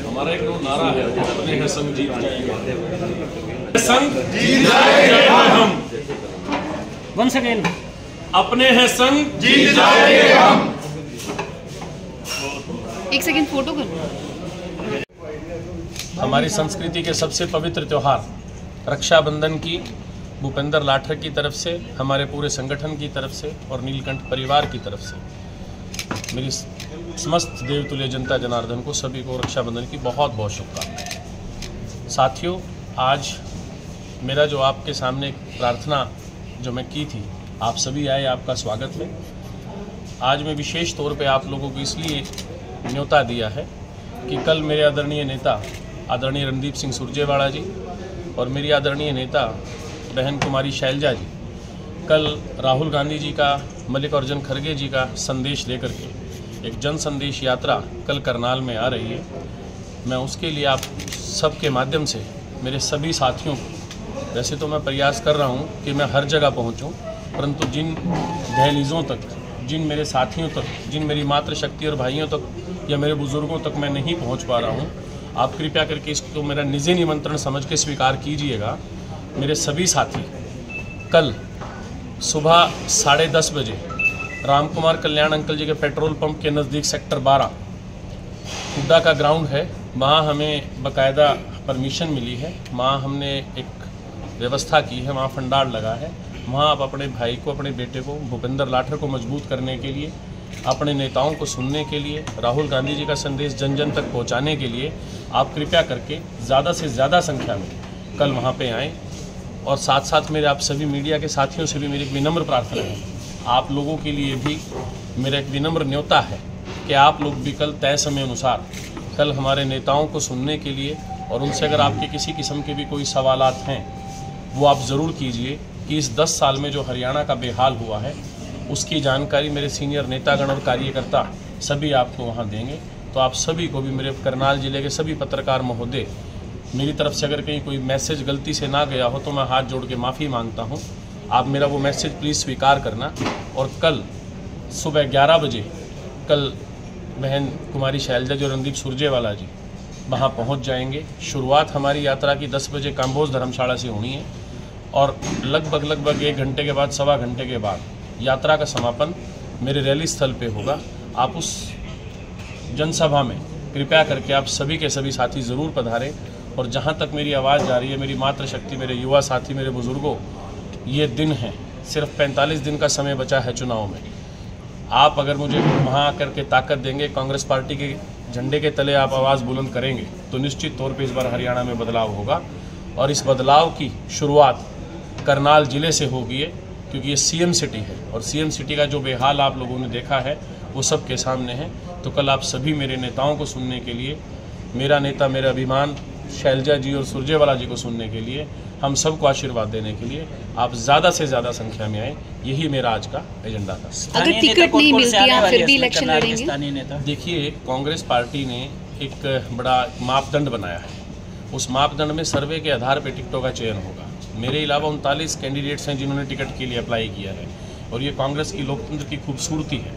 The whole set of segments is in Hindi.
हमारा एक नारा है, अपने हैं संग जीत जाएंगे, संग जीत जाएंगे हम। वंस अगेन, अपने हैं संग जीत जाएंगे हम। एक सेकंड फोटो कर। हमारी संस्कृति के सबसे पवित्र त्योहार रक्षाबंधन की भूपेंद्र लाठर की तरफ से, हमारे पूरे संगठन की तरफ से और नीलकंठ परिवार की तरफ से मेरी समस्त देवतुल्य जनता जनार्दन को सभी को रक्षाबंधन की बहुत बहुत शुभकामनाएं। साथियों, आज मेरा जो आपके सामने प्रार्थना जो मैं की थी, आप सभी आए, आपका स्वागत है। आज मैं विशेष तौर पे आप लोगों को इसलिए न्योता दिया है कि कल मेरे आदरणीय नेता आदरणीय रणदीप सिंह सुरजेवाला जी और मेरी आदरणीय नेता बहन कुमारी शैलजा जी कल राहुल गांधी जी का, मल्लिकार्जुन खड़गे जी का संदेश लेकर के एक जन संदेश यात्रा कल करनाल में आ रही है। मैं उसके लिए आप सबके माध्यम से मेरे सभी साथियों को, वैसे तो मैं प्रयास कर रहा हूं कि मैं हर जगह पहुंचूं, परंतु जिन दहलीज़ों तक, जिन मेरे साथियों तक, जिन मेरी मातृशक्ति और भाइयों तक या मेरे बुज़ुर्गों तक मैं नहीं पहुंच पा रहा हूं, आप कृपया करके इसको मेरा निजी निमंत्रण समझ के स्वीकार कीजिएगा। मेरे सभी साथी कल सुबह 10:30 बजे राम कुमार कल्याण अंकल जी के पेट्रोल पंप के नज़दीक सेक्टर 12 हुड्डा का ग्राउंड है, वहाँ हमें बाकायदा परमिशन मिली है, वहाँ हमने एक व्यवस्था की है, वहाँ फंडार लगा है। वहाँ आप अपने भाई को, अपने बेटे को, भूपेंद्र लाठर को मजबूत करने के लिए, अपने नेताओं को सुनने के लिए, राहुल गांधी जी का संदेश जन जन तक पहुँचाने के लिए आप कृपया करके ज़्यादा से ज़्यादा संख्या में कल वहाँ पे आएँ। और साथ साथ मेरे आप सभी मीडिया के साथियों से भी मेरी एक विनम्र प्रार्थना है, आप लोगों के लिए भी मेरा एक विनम्र न्योता है कि आप लोग भी कल तय समय अनुसार कल हमारे नेताओं को सुनने के लिए, और उनसे अगर आपके किसी किस्म के भी कोई सवालात हैं वो आप ज़रूर कीजिए कि इस 10 साल में जो हरियाणा का बेहाल हुआ है उसकी जानकारी मेरे सीनियर नेतागण और कार्यकर्ता सभी आपको वहाँ देंगे। तो आप सभी को भी, मेरे करनाल जिले के सभी पत्रकार महोदय, मेरी तरफ से अगर कहीं कोई मैसेज गलती से ना गया हो तो मैं हाथ जोड़ के माफ़ी मांगता हूँ। आप मेरा वो मैसेज प्लीज़ स्वीकार करना। और कल सुबह 11 बजे कल बहन कुमारी शैलजा जी और रणदीप सुरजेवाला जी वहाँ पहुँच जाएंगे। शुरुआत हमारी यात्रा की 10 बजे काम्बोज धर्मशाला से होनी है और लगभग 1 घंटे के बाद, सवा घंटे के बाद यात्रा का समापन मेरे रैली स्थल पे होगा। आप उस जनसभा में कृपया करके आप सभी के सभी साथी ज़रूर पधारें। और जहाँ तक मेरी आवाज़ जा रही है, मेरी मातृशक्ति, मेरे युवा साथी, मेरे बुज़ुर्गों, ये दिन है, सिर्फ 45 दिन का समय बचा है चुनाव में। आप अगर मुझे वहाँ आकर के ताकत देंगे, कांग्रेस पार्टी के झंडे के तले आप आवाज़ बुलंद करेंगे, तो निश्चित तौर पे इस बार हरियाणा में बदलाव होगा। और इस बदलाव की शुरुआत करनाल ज़िले से होगी है, क्योंकि ये सीएम सिटी है और सीएम सिटी का जो बेहाल आप लोगों ने देखा है वो सबके सामने है। तो कल आप सभी मेरे नेताओं को सुनने के लिए, मेरा नेता, मेरा अभिमान शैलजा जी और सुरजेवाला जी को सुनने के लिए, हम सबको आशीर्वाद देने के लिए आप ज़्यादा से ज़्यादा संख्या में आए। यही मेरा आज का एजेंडा था। अगर टिकट नहीं मिलती आप फिर भी इलेक्शन लड़ेंगे? देखिए, कांग्रेस पार्टी ने एक बड़ा मापदंड बनाया है। उस मापदंड में सर्वे के आधार पर टिकटों का चयन होगा। मेरे अलावा 39 कैंडिडेट्स हैं जिन्होंने टिकट के लिए अप्लाई किया है। और ये कांग्रेस की लोकतंत्र की खूबसूरती है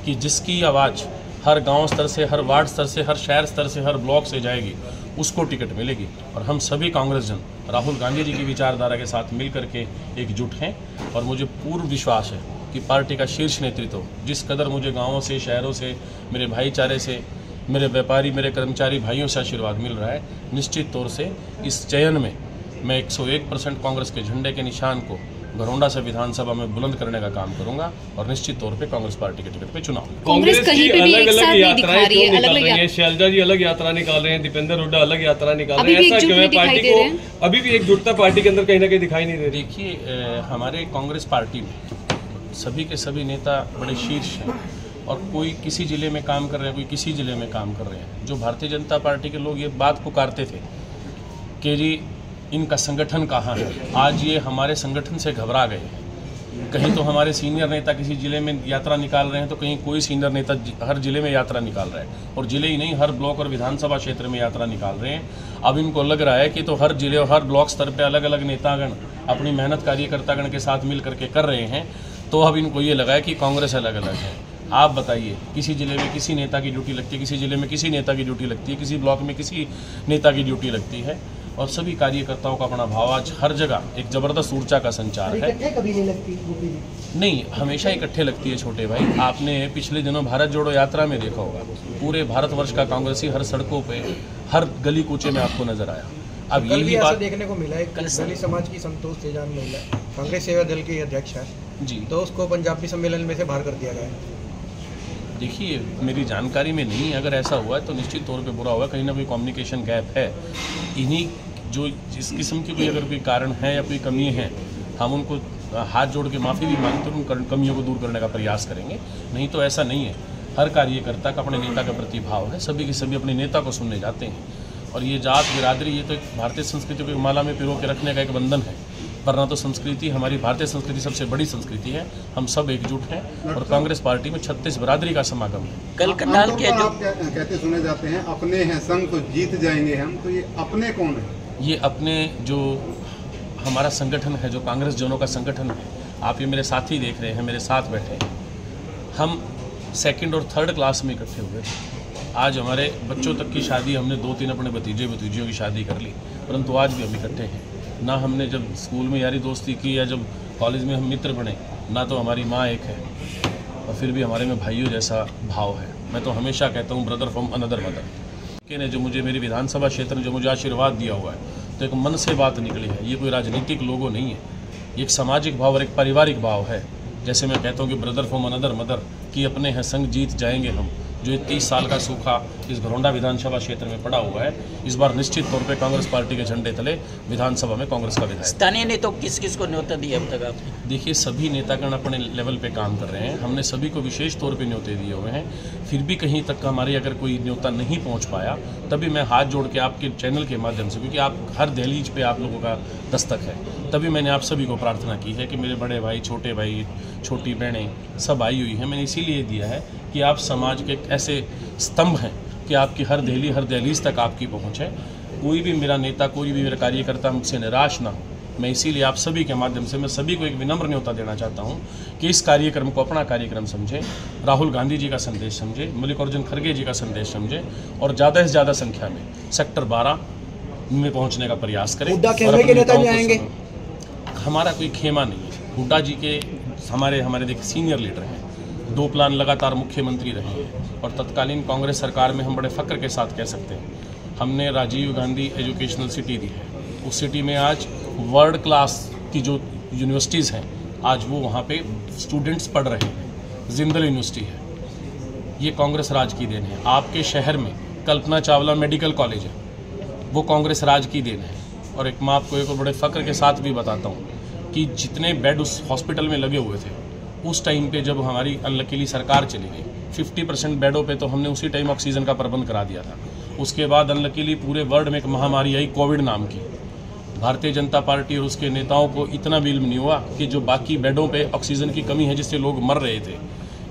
कि जिसकी आवाज़ हर गांव स्तर से, हर वार्ड स्तर से, हर शहर स्तर से, हर ब्लॉक से जाएगी, उसको टिकट मिलेगी। और हम सभी कांग्रेस जन राहुल गांधी जी की विचारधारा के साथ मिल करके एकजुट हैं। और मुझे पूर्ण विश्वास है कि पार्टी का शीर्ष नेतृत्व जिस कदर मुझे गाँवों से, शहरों से, मेरे भाईचारे से, मेरे व्यापारी, मेरे कर्मचारी भाइयों से आशीर्वाद मिल रहा है, निश्चित तौर से इस चयन में मैं 101% कांग्रेस के झंडे के निशान को घरौंडा से विधानसभा में बुलंद करने का काम करूंगा। और निश्चित तौर पे कांग्रेस पार्टी के टिकट पे चुनाव। कांग्रेस कहीं पे भी एक साथ नहीं दिखा रही है, अलग-अलग शैलजा जी अलग यात्रा निकाल रहे हैं, दीपेंद्र हुड्डा अलग यात्रा निकाल रहे हैं, ऐसा क्यों है? पार्टी को अभी भी एकजुटता पार्टी के अंदर कहीं ना कहीं दिखाई नहीं दे रही। देखिए, हमारे कांग्रेस पार्टी में सभी के सभी नेता बड़े शीर्ष हैं और कोई किसी जिले में काम कर रहे हैं, कोई किसी जिले में काम कर रहे हैं। जो भारतीय जनता पार्टी के लोग ये बात पुकारते थे कि जी इनका संगठन कहाँ है, आज ये हमारे संगठन से घबरा गए हैं। कहीं तो हमारे सीनियर नेता किसी जिले में यात्रा निकाल रहे हैं, तो कहीं कोई सीनियर नेता हर जिले में यात्रा निकाल रहा है, और जिले ही नहीं हर ब्लॉक और विधानसभा क्षेत्र में यात्रा निकाल रहे हैं। अब इनको लग रहा है कि तो हर जिले और हर ब्लॉक स्तर पे अलग अलग नेतागण अपनी मेहनत कार्यकर्तागण के साथ मिल करके कर रहे हैं, तो अब इनको ये लगा है कि कांग्रेस अलग अलग है। आप बताइए, किसी ज़िले में किसी नेता की ड्यूटी लगती है, किसी ज़िले में किसी नेता की ड्यूटी लगती है, किसी ब्लॉक में किसी नेता की ड्यूटी लगती है, और सभी कार्यकर्ताओं का अपना भाव आज हर जगह एक ज़बरदस्त ऊर्जा का संचार है। कभी नहीं लगती? नहीं, हमेशा इकट्ठे लगती है छोटे भाई। आपने पिछले दिनों भारत जोड़ो यात्रा में देखा होगा, पूरे भारतवर्ष का कांग्रेसी हर सड़कों पे, हर गली कूचे में आपको नजर आया। अब कल यही भी ऐसा बात देखने को मिला है, दलित समाज की संतोष तेजान महिला कांग्रेस सेवा दल की अध्यक्ष है जी, तो उसको पंजाबी सम्मेलन में से बाहर कर दिया गया है। देखिए मेरी जानकारी में नहीं है, अगर ऐसा हुआ है तो निश्चित तौर पे बुरा हुआ, कहीं ना कोई कम्युनिकेशन गैप है। इन्हीं जो जिस किस्म की कोई अगर कोई कारण है या कोई कमी है, हम उनको हाथ जोड़ के माफ़ी भी मांगते हैं, उन कमियों को दूर करने का प्रयास करेंगे। नहीं तो ऐसा नहीं है, हर कार्यकर्ता का अपने नेता का प्रति भाव है, सभी के सभी अपने नेता को सुनने जाते हैं। और ये जात बिरादरी, ये तो एक भारतीय संस्कृति को माला में पिरो के रखने का एक बंधन है, वरना तो संस्कृति, हमारी भारतीय संस्कृति सबसे बड़ी संस्कृति है। हम सब एकजुट हैं और कांग्रेस पार्टी में 36 बिरादरी का समागम है। कल करनाल के जो आप कहते सुने जाते हैं अपने हैं संग तो जीत जाएंगे हम, तो ये अपने कौन है? ये अपने जो हमारा संगठन है, जो कांग्रेस जनों का संगठन है, आप ये मेरे साथी देख रहे हैं, मेरे साथ बैठे हैं, हम 2nd और 3rd क्लास में इकट्ठे हुए थे। आज हमारे बच्चों तक की शादी, हमने 2-3 अपने भतीजियों की शादी कर ली, परंतु आज भी हम इकट्ठे हैं। ना हमने जब स्कूल में यारी दोस्ती की या जब कॉलेज में हम मित्र बने, ना तो हमारी माँ एक है, और फिर भी हमारे में भाइयों जैसा भाव है। मैं तो हमेशा कहता हूँ ब्रदर फ्रॉम अनदर मदर। के ने जो मुझे मेरी विधानसभा क्षेत्र में जो मुझे आशीर्वाद दिया हुआ है, तो एक मन से बात निकली है। ये कोई राजनीतिक लोगो नहीं है, ये एक सामाजिक भाव और एक पारिवारिक भाव है। जैसे मैं कहता हूँ कि ब्रदर फ्रॉम अनदर मदर, कि अपने हैं संग जीत जाएंगे हम। जो ये 30 साल का सूखा इस घरौंडा विधानसभा क्षेत्र में पड़ा हुआ है, इस बार निश्चित तौर पे कांग्रेस पार्टी के झंडे तले विधानसभा में कांग्रेस का विधायक। स्थानीय नेता किस किस को न्योता दिया अब तक आपने? देखिए, सभी नेतागण अपने लेवल पे काम कर रहे हैं, हमने सभी को विशेष तौर पे न्योते दिए हुए हैं। फिर भी कहीं तक हमारी अगर कोई न्योता नहीं पहुंच पाया, तभी मैं हाथ जोड़ के आपके चैनल के माध्यम से, क्योंकि आप हर दहलीज पे आप लोगों का दस्तक है, तभी मैंने आप सभी को प्रार्थना की है कि मेरे बड़े भाई, छोटे भाई, छोटी बहनें सब आई हुई हैं। मैंने इसीलिए दिया है कि आप समाज के एक ऐसे स्तंभ हैं कि आपकी हर दहलीज तक आपकी पहुंच है। कोई भी मेरा नेता, कोई भी मेरा कार्यकर्ता मुझसे निराश ना हो। मैं इसीलिए आप सभी के माध्यम से मैं सभी को एक विनम्र न्योता देना चाहता हूं कि इस कार्यक्रम को अपना कार्यक्रम समझें, राहुल गांधी जी का संदेश समझें, मल्लिकार्जुन खड़गे जी का संदेश समझें, और ज़्यादा से ज़्यादा संख्या में सेक्टर 12 में पहुंचने का प्रयास करें। के नेता भी आएंगे? हमारा कोई खेमा नहीं है। हुड्डा जी के हमारे देखिए सीनियर लीडर हैं, 2 प्लान लगातार मुख्यमंत्री रहे हैं, और तत्कालीन कांग्रेस सरकार में हम बड़े फ़ख्र के साथ कह सकते हैं हमने राजीव गांधी एजुकेशनल सिटी दी है। उस सिटी में आज वर्ल्ड क्लास की जो यूनिवर्सिटीज़ हैं, आज वो वहाँ पे स्टूडेंट्स पढ़ रहे हैं। जिंदल यूनिवर्सिटी है, ये कांग्रेस राज की देन है। आपके शहर में कल्पना चावला मेडिकल कॉलेज है, वो कांग्रेस राज की देन है। और एक मैं आपको एक बड़े फ़ख्र के साथ भी बताता हूँ कि जितने बेड उस हॉस्पिटल में लगे हुए थे, उस टाइम पे जब हमारी अनलकीली सरकार चली गई, 50% बेडों पे तो हमने उसी टाइम ऑक्सीजन का प्रबंध करा दिया था। उसके बाद अनलकीली पूरे वर्ल्ड में एक महामारी आई कोविड नाम की। भारतीय जनता पार्टी और उसके नेताओं को इतना भी इल्म नहीं हुआ कि जो बाकी बेडों पे ऑक्सीजन की कमी है, जिससे लोग मर रहे थे,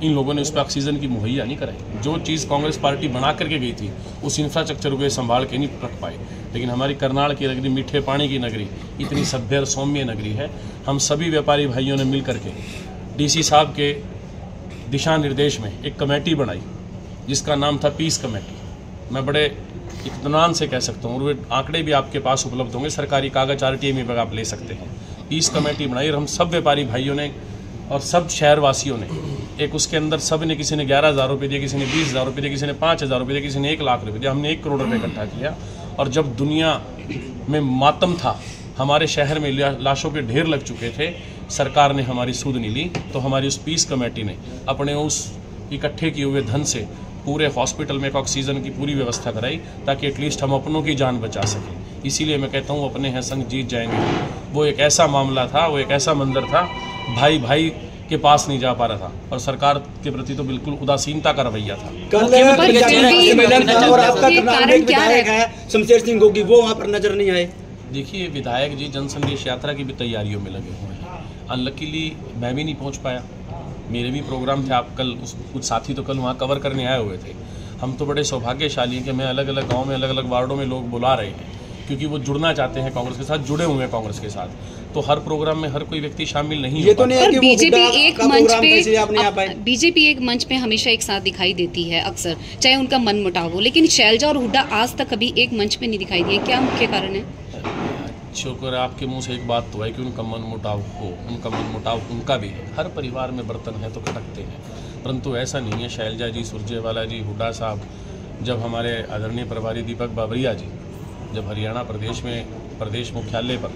इन लोगों ने उस पर ऑक्सीजन की मुहैया नहीं कराई। जो चीज़ कांग्रेस पार्टी बना करके गई थी, उस इंफ्रास्ट्रक्चर को संभाल के नहीं रख पाए। लेकिन हमारी करनाल की नगरी, मीठे पानी की नगरी, इतनी सभ्य और सौम्य नगरी है। हम सभी व्यापारी भाइयों ने मिल करके डीसी साहब के दिशा निर्देश में एक कमेटी बनाई, जिसका नाम था पीस कमेटी। मैं बड़े इत्मीनान से कह सकता हूँ, और वे आंकड़े भी आपके पास उपलब्ध होंगे, सरकारी कागज RTA में आप ले सकते हैं। पीस कमेटी बनाई और हम सब व्यापारी भाइयों ने और सब शहरवासियों ने एक, उसके अंदर सब ने, किसी ने 11,000 रुपये दिए, किसी ने 20,000 रुपये दिए, किसी ने 5,000 रुपये दिए, किसी ने 1 लाख रुपये दिया। हमने 1 करोड़ रुपये इकट्ठा किया। और जब दुनिया में मातम था, हमारे शहर में लाशों के ढेर लग चुके थे, सरकार ने हमारी सुध नहीं ली, तो हमारी उस पीस कमेटी ने अपने उस इकट्ठे किए हुए धन से पूरे हॉस्पिटल में एक ऑक्सीजन की पूरी व्यवस्था कराई, ताकि एटलीस्ट हम अपनों की जान बचा सकें। इसीलिए मैं कहता हूँ अपने हैं संग जीत जाएंगे। वो एक ऐसा मामला था, वो एक ऐसा मंजर था, भाई भाई के पास नहीं जा पा रहा था, और सरकार के प्रति तो बिल्कुल उदासीनता का रवैया था। शमशेर सिंह गोगी वो वहाँ पर नजर नहीं आए। देखिए, विधायक जी जन संदेश यात्रा की भी तैयारियों में लगे हुए हैं। अनलकीली मैं भी नहीं पहुँच पाया, मेरे भी प्रोग्राम थे। आप कल कुछ साथी तो कल वहाँ कवर करने आए हुए थे। हम तो बड़े सौभाग्यशाली हैं कि मैं अलग अलग गाँव में, अलग अलग वार्डों में लोग बुला रहे हैं। क्योंकि वो जुड़ना चाहते हैं कांग्रेस के साथ, जुड़े हुए हैं कांग्रेस के साथ। तो हर प्रोग्राम में हर कोई व्यक्ति शामिल नहीं ये तो नहीं है कि बीजेपी एक मंच पे बीजेपी एक मंच पे हमेशा एक साथ दिखाई देती है अक्सर, चाहे उनका मन मुटाव हो, लेकिन शैलजा और हुड्डा आज तक कभी एक मंच पे नहीं दिखाई दिए। क्या मुख्य कारण है? शुक्र आपके मुंह से एक बात तो है कि उनका मन मुटाव हो, उनका मन मुटाव उनका भी है। हर परिवार में बर्तन है तो खटकते हैं, परंतु ऐसा नहीं है। शैलजा जी, सुरजेवाला जी, हुड्डा साहब, जब हमारे आदरणीय प्रभारी दीपक बाबरिया जी जब हरियाणा प्रदेश में प्रदेश मुख्यालय पर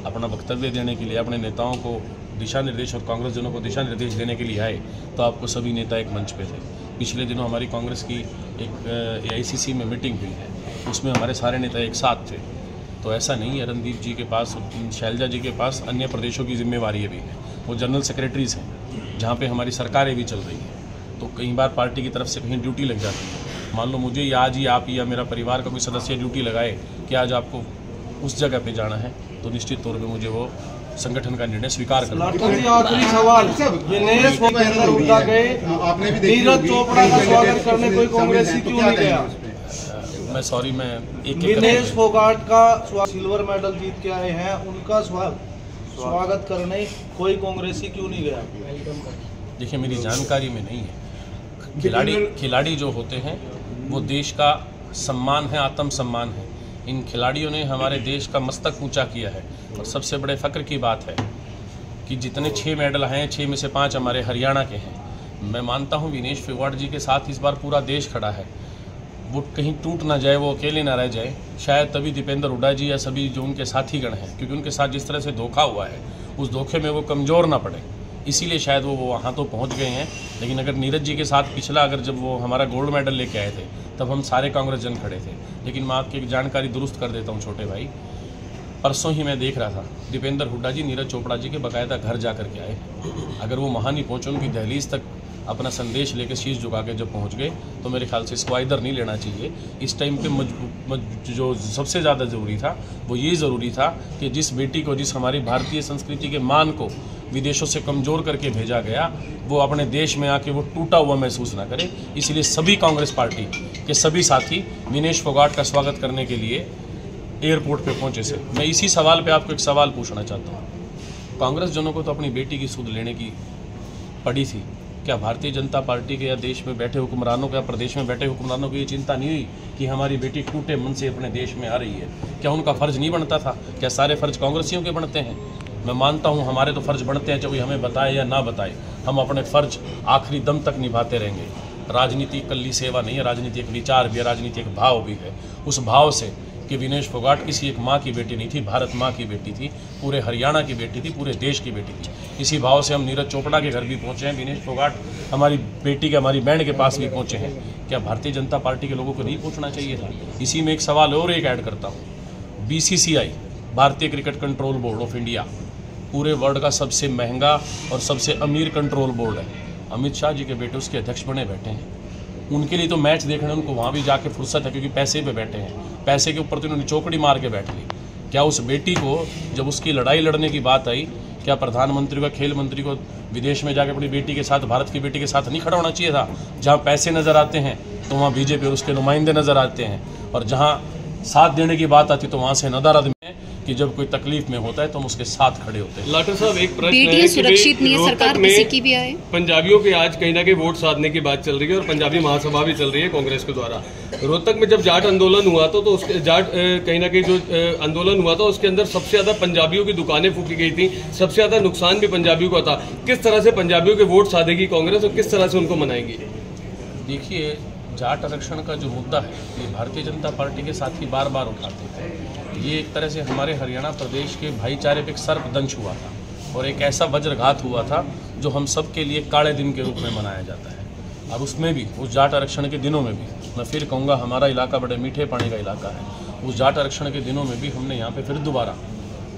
अपना वक्तव्य देने के लिए अपने नेताओं को दिशा निर्देश और कांग्रेस जनों को दिशा निर्देश देने के लिए आए, तो आपको सभी नेता एक मंच पे थे। पिछले दिनों हमारी कांग्रेस की एक AICC में मीटिंग हुई है, उसमें हमारे सारे नेता एक साथ थे। तो ऐसा नहीं है, रणदीप जी के पास, शैलजा जी के पास अन्य प्रदेशों की जिम्मेवारी भी है। वो जनरल सेक्रेटरीज हैं, जहाँ पे हमारी सरकारें भी चल रही हैं, तो कई बार पार्टी की तरफ से कहीं ड्यूटी लग जाती है। मान लो मुझे आज ही आप या मेरा परिवार का कोई सदस्य ड्यूटी लगाए कि आज आपको उस जगह पे जाना है, तो निश्चित तौर पे मुझे वो संगठन का निर्णय स्वीकार करना है। आखिरी सवाल, नीरज चोपड़ा का स्वागत करने कोई कांग्रेसी क्यों नहीं गया? मैं सॉरी, मैं विनेश फोगाट का सिल्वर मेडल जीत के आए हैं, उनका स्वागत करने कोई कांग्रेसी क्यों नहीं गया? देखिए, मेरी जानकारी में नहीं है। खिलाड़ी जो होते हैं वो देश का सम्मान है, आत्म सम्मान है। इन खिलाड़ियों ने हमारे देश का मस्तक ऊंचा किया है, और सबसे बड़े फ़ख्र की बात है कि जितने 6 मेडल हैं, 6 में से 5 हमारे हरियाणा के हैं। मैं मानता हूं विनेश फोगाट जी के साथ इस बार पूरा देश खड़ा है। वो कहीं टूट ना जाए, वो अकेले ना रह जाए। शायद तभी दीपेंद्र हुड्डा जी या सभी जो उनके साथी गण हैं, क्योंकि उनके साथ जिस तरह से धोखा हुआ है, उस धोखे में वो कमज़ोर ना पड़े, इसीलिए शायद वो वहाँ तो पहुँच गए हैं। लेकिन अगर नीरज जी के साथ पिछला, अगर जब वो हमारा गोल्ड मेडल लेके आए थे, तब हम सारे कांग्रेस जन खड़े थे। लेकिन मैं आपकी एक जानकारी दुरुस्त कर देता हूँ छोटे भाई, परसों ही मैं देख रहा था दीपेंद्र हुड्डा जी नीरज चोपड़ा जी के बाकायदा घर जा कर के आए। अगर वो वहाँ नहीं पहुँचे, उनकी दहलीज तक अपना संदेश लेकर शीश झुका के जब पहुँच गए, तो मेरे ख्याल से इसको इधर नहीं लेना चाहिए। इस टाइम पे जो सबसे ज़्यादा ज़रूरी था वो ये ज़रूरी था कि जिस बेटी को, जिस हमारी भारतीय संस्कृति के मान को विदेशों से कमज़ोर करके भेजा गया, वो अपने देश में आके वो टूटा हुआ महसूस ना करे। इसलिए सभी कांग्रेस पार्टी के सभी साथी विनेश फोगाट का स्वागत करने के लिए एयरपोर्ट पे पहुंचे से। मैं इसी सवाल पे आपको एक सवाल पूछना चाहता हूँ। कांग्रेस जनों को तो अपनी बेटी की सुध लेने की पड़ी थी, क्या भारतीय जनता पार्टी के या देश में बैठे हुक्मरानों को या प्रदेश में बैठे हुक्मरानों को ये चिंता नहीं हुई कि हमारी बेटी टूटे मन से अपने देश में आ रही है? क्या उनका फ़र्ज़ नहीं बनता था? क्या सारे फ़र्ज़ कांग्रेसियों के बनते हैं? मैं मानता हूं हमारे तो फ़र्ज़ बनते हैं, चाहे कोई हमें बताए या ना बताए, हम अपने फ़र्ज़ आखिरी दम तक निभाते रहेंगे। राजनीति कल्ली सेवा नहीं है, राजनीति एक विचार भी है, राजनीति एक भाव भी है। उस भाव से कि विनेश फोगाट किसी एक माँ की बेटी नहीं थी, भारत माँ की बेटी थी, पूरे हरियाणा की बेटी थी, पूरे देश की बेटी थी। इसी भाव से हम नीरज चोपड़ा के घर भी पहुँचे हैं, विनेश फोगाट हमारी बेटी के, हमारी बहन के पास भी पहुँचे हैं। क्या भारतीय जनता पार्टी के लोगों को नहीं पूछना चाहिए था? इसी में एक सवाल और एक ऐड करता हूँ। BCCI, भारतीय cricket control board of India, पूरे वर्ल्ड का सबसे महंगा और सबसे अमीर कंट्रोल बोर्ड है। अमित शाह जी के बेटे उसके अध्यक्ष बने बैठे हैं। उनके लिए तो मैच देखने उनको वहाँ भी जाके फुर्सत है, क्योंकि पैसे पे बैठे हैं। पैसे के ऊपर तो उन्होंने चौकड़ी मार के बैठ ली। क्या उस बेटी को जब उसकी लड़ाई लड़ने की बात आई, क्या प्रधानमंत्री का, खेल मंत्री को विदेश में जाकर अपनी बेटी के साथ, भारत की बेटी के साथ नहीं खड़ा होना चाहिए था? जहाँ पैसे नज़र आते हैं तो वहाँ बीजेपी और उसके नुमाइंदे नज़र आते हैं, और जहाँ साथ देने की बात आती तो वहाँ से नदारद में कि जब कोई तकलीफ में होता है तो हम उसके साथ खड़े होते हैं। लाठर साहब, एक प्रश्न बेटियां है सुरक्षित नहीं है, सरकार किसी की भी आए। पंजाबियों के आज कहीं ना कहीं वोट साधने की बात चल रही है और पंजाबी महासभा भी चल रही है कांग्रेस के द्वारा। रोहतक में जब जाट आंदोलन हुआ तो उसके जाट कहीं ना कहीं जो आंदोलन हुआ था उसके अंदर सबसे ज्यादा पंजाबियों की दुकानें फूकी गई थी, सबसे ज्यादा नुकसान भी पंजाबियों का था। किस तरह से पंजाबियों के वोट साधेगी कांग्रेस और किस तरह से उनको मनाएंगी? देखिए, जाट आरक्षण का जो मुद्दा है ये भारतीय जनता पार्टी के साथी बार बार उठाते हैं। ये एक तरह से हमारे हरियाणा प्रदेश के भाईचारे पे एक सर्पदंश हुआ था और एक ऐसा वज्रघात हुआ था जो हम सब के लिए काले दिन के रूप में मनाया जाता है। और उसमें भी, उस जाट आरक्षण के दिनों में भी, मैं फिर कहूँगा हमारा इलाका बड़े मीठे पानी का इलाका है। उस जाट आरक्षण के दिनों में भी हमने यहाँ पे फिर दोबारा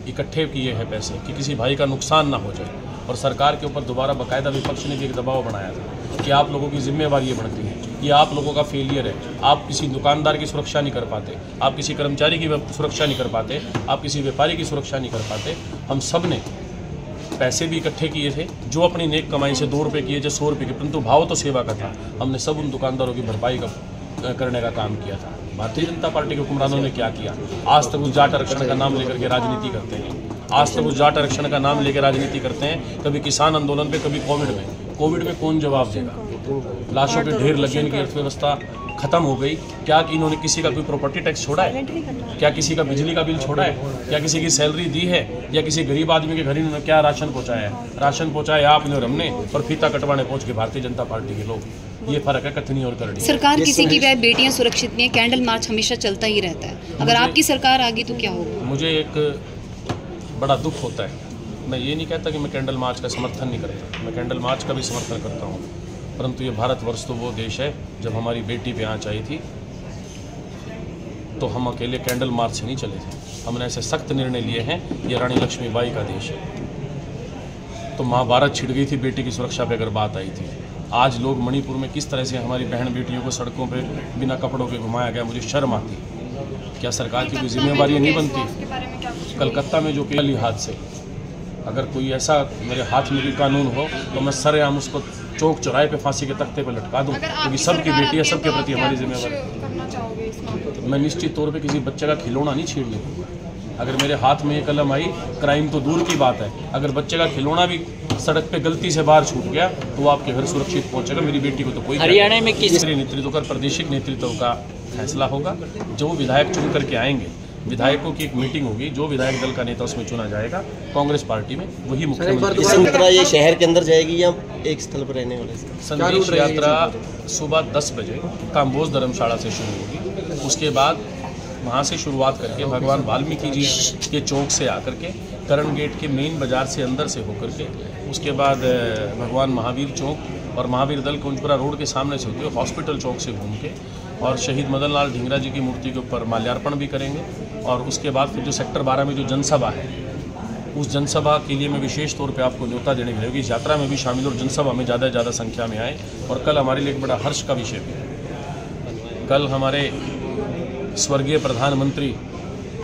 इकट्ठे किए हैं पैसे कि किसी भाई का नुकसान ना हो जाए, और सरकार के ऊपर दोबारा बाकायदा विपक्ष ने भी एक दबाव बनाया था कि आप लोगों की जिम्मेवारी ये बनती है, ये आप लोगों का फेलियर है, आप किसी दुकानदार की सुरक्षा नहीं कर पाते, आप किसी कर्मचारी की सुरक्षा नहीं कर पाते, आप किसी व्यापारी की सुरक्षा नहीं कर पाते। हम सब ने पैसे भी इकट्ठे किए थे, जो अपनी नेक कमाई से 2 रुपये किए थे, 100 रुपये के, परंतु भाव तो सेवा का था। हमने सब उन दुकानदारों की भरपाई करने का काम किया था। भारतीय जनता पार्टी के हुक्मरानों ने क्या किया? आज तक उस जाट आरक्षण का नाम लेकर के राजनीति करते हैं, आज तक उस जाट आरक्षण का नाम लेकर राजनीति करते हैं। कभी किसान आंदोलन पे, कभी कोविड में कौन जवाब देगा? लाशों के ढेर लगे, इनकी अर्थव्यवस्था खत्म हो गई। क्या कि इन्होंने किसी का कोई प्रॉपर्टी टैक्स छोड़ा है? क्या किसी का बिजली का बिल छोड़ा है? क्या किसी की सैलरी दी है? या किसी गरीब आदमी के घर इन्होंने क्या राशन पहुंचाया है? राशन पहुंचाया आपने और हमने, और फीता कटवाने पहुंच के भारतीय जनता पार्टी के लोग। ये फर्क है कथनी और करनी। सरकार किसी की भी बेटियां सुरक्षित नहीं है, कैंडल मार्च हमेशा चलता ही रहता है। अगर आपकी सरकार आ गई तो क्या होगा? मुझे एक बड़ा दुख होता है। मैं ये नहीं कहता कि मैं कैंडल मार्च का समर्थन नहीं करता, मैं कैंडल मार्च का भी समर्थन करता हूँ, परंतु ये भारतवर्ष तो वो देश है, जब हमारी बेटी पे आँच आई थी तो हम अकेले कैंडल मार्च से नहीं चले थे। हमने ऐसे सख्त निर्णय लिए हैं, ये रानी लक्ष्मीबाई का देश है। तो महाभारत छिड़ गई थी बेटी की सुरक्षा पे अगर बात आई थी। आज लोग मणिपुर में किस तरह से हमारी बहन बेटियों को सड़कों पे बिना कपड़ों के घुमाया गया, मुझे शर्म आती। क्या सरकार की कोई जिम्मेवारी नहीं बनती? कलकत्ता में जो केली हादसे, अगर कोई ऐसा मेरे हाथ में भी कानून हो तो मैं सरेआम उसको चौक चौराहे पे फांसी के तख्ते पे लटका दूं, क्योंकि सबकी बेटी है, सबके प्रति हमारी जिम्मेवारी। मैं निश्चित तौर पे किसी बच्चे का खिलौना नहीं छीनने दूंगा। अगर मेरे हाथ में ये कलम आई, क्राइम तो दूर की बात है, अगर बच्चे का खिलौना भी सड़क पे गलती से बाहर छूट गया तो वो आपके घर सुरक्षित पहुंचेगा। मेरी बेटी को तो कोई हरियाणा में किस नेतृत्व का, प्रादेशिक नेतृत्व का फैसला होगा। जो विधायक चुन करके आएंगे, विधायकों की एक मीटिंग होगी, जो विधायक दल का नेता उसमें चुना जाएगा कांग्रेस पार्टी में, वही मुख्यमंत्री। ये शहर के अंदर जाएगी या एक स्थल पर रहने वाले? संदेश यात्रा सुबह 10 बजे काम्बोज धर्मशाला से शुरू होगी। उसके बाद वहाँ से शुरुआत करके भगवान वाल्मीकि जी के चौक से आकर के करण गेट के मेन बाजार से अंदर से होकर के, उसके बाद भगवान महावीर चौक और महावीर दल कुंजपुरा रोड के सामने से होकर हॉस्पिटल चौक से घूम के और शहीद मदन लाल ढींगरा जी की मूर्ति के ऊपर माल्यार्पण भी करेंगे। और उसके बाद फिर जो सेक्टर 12 में जो जनसभा है, उस जनसभा के लिए मैं विशेष तौर पे आपको न्योता देने के लिए इस यात्रा में भी शामिल और जनसभा में ज़्यादा से ज़्यादा संख्या में आए। और कल हमारे लिए एक बड़ा हर्ष का विषय भी है। कल हमारे स्वर्गीय प्रधानमंत्री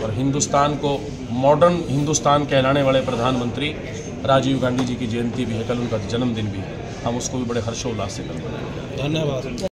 और हिंदुस्तान को मॉडर्न हिंदुस्तान कहलाने वाले प्रधानमंत्री राजीव गांधी जी की जयंती भी है, कल उनका जन्मदिन भी है। हम उसको भी बड़े हर्षोल्लास से करते हैं। धन्यवाद।